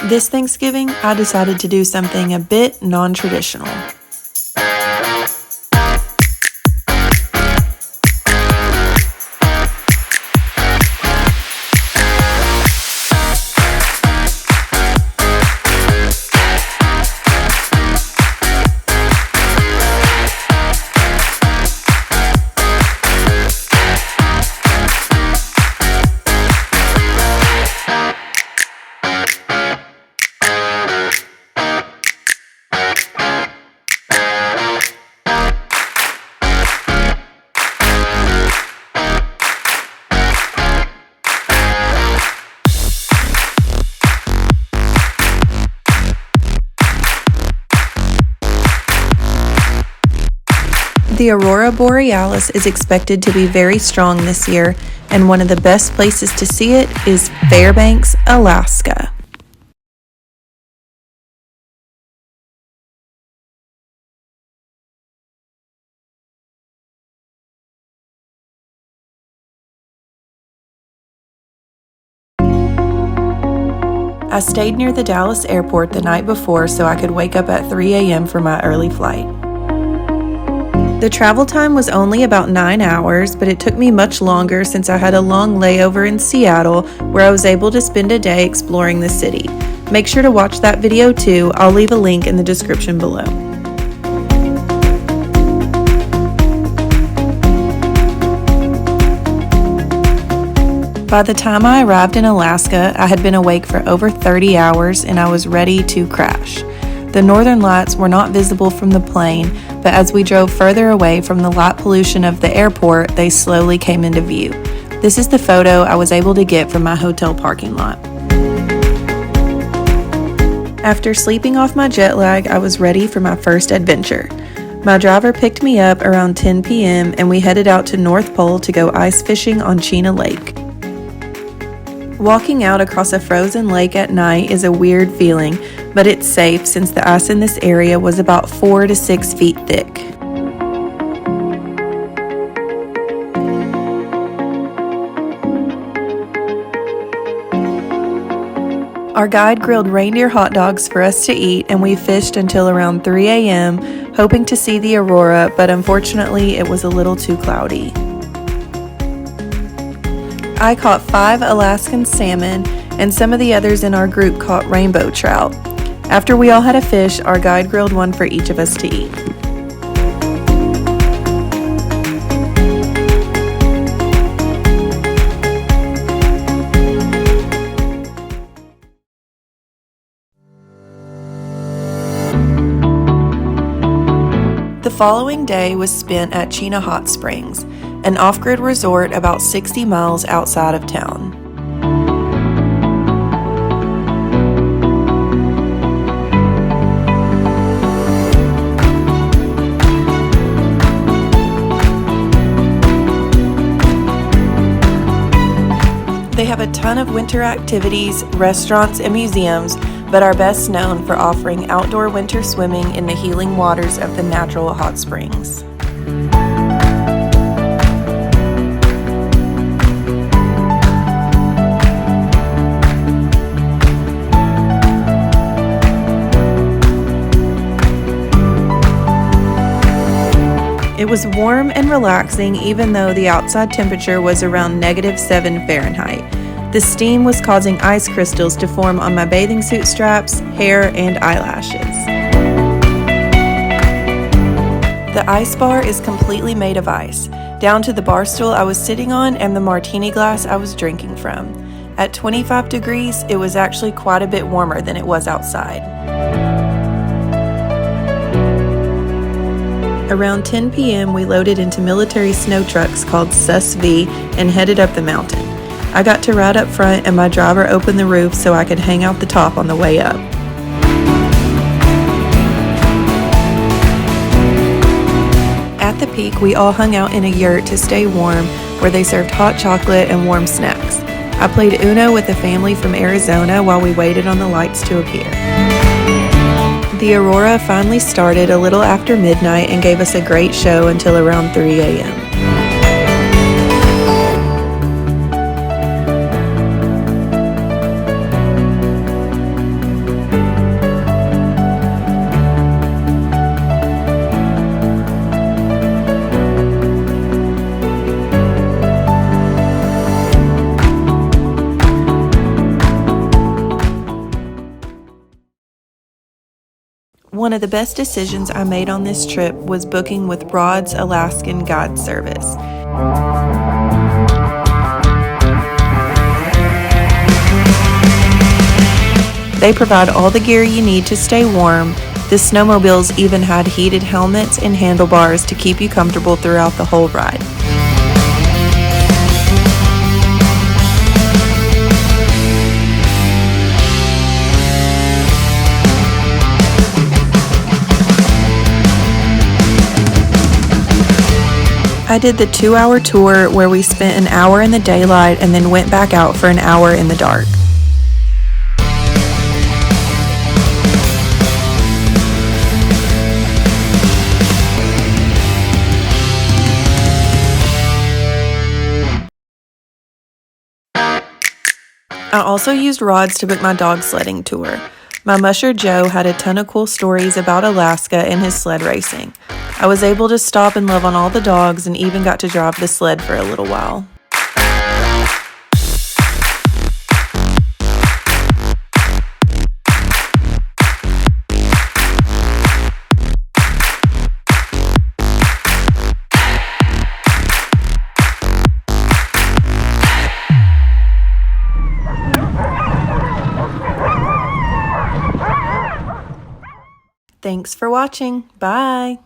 This Thanksgiving, I decided to do something a bit non-traditional. The aurora borealis is expected to be very strong this year, and one of the best places to see it is Fairbanks, Alaska. I stayed near the Dallas airport the night before so I could wake up at 3 a.m. for my early flight. The travel time was only about 9 hours, but it took me much longer since I had a long layover in Seattle where I was able to spend a day exploring the city. Make sure to watch that video too. I'll leave a link in the description below. By the time I arrived in Alaska, I had been awake for over 30 hours and I was ready to crash. The northern lights were not visible from the plane, but as we drove further away from the light pollution of the airport, they slowly came into view. This is the photo I was able to get from my hotel parking lot. After sleeping off my jet lag, I was ready for my first adventure. My driver picked me up around 10 p.m. and we headed out to North Pole to go ice fishing on Chena Lake. Walking out across a frozen lake at night is a weird feeling, but it's safe since the ice in this area was about 4 to 6 feet thick. Our guide grilled reindeer hot dogs for us to eat, and we fished until around 3 a.m., hoping to see the aurora, but unfortunately it was a little too cloudy. I caught 5 Alaskan salmon, and some of the others in our group caught rainbow trout. After we all had a fish, our guide grilled one for each of us to eat. The following day was spent at Chena Hot Springs, an off-grid resort about 60 miles outside of town. They have a ton of winter activities, restaurants, and museums, but are best known for offering outdoor winter swimming in the healing waters of the natural hot springs. It was warm and relaxing even though the outside temperature was around -7 Fahrenheit. The steam was causing ice crystals to form on my bathing suit straps, hair, and eyelashes. The ice bar is completely made of ice, down to the bar stool I was sitting on and the martini glass I was drinking from. At 25 degrees, it was actually quite a bit warmer than it was outside. Around 10 p.m., we loaded into military snow trucks called Sus-V and headed up the mountain. I got to ride up front and my driver opened the roof so I could hang out the top on the way up. At the peak, we all hung out in a yurt to stay warm where they served hot chocolate and warm snacks. I played Uno with a family from Arizona while we waited on the lights to appear. The aurora finally started a little after midnight and gave us a great show until around 3 a.m. One of the best decisions I made on this trip was booking with Rod's Alaskan Guide Service. They provide all the gear you need to stay warm. The snowmobiles even had heated helmets and handlebars to keep you comfortable throughout the whole ride. I did the 2-hour tour where we spent an hour in the daylight and then went back out for an hour in the dark. I also used Rods to book my dog sledding tour. My musher Joe had a ton of cool stories about Alaska and his sled racing. I was able to stop and love on all the dogs and even got to drive the sled for a little while. Thanks for watching. Bye.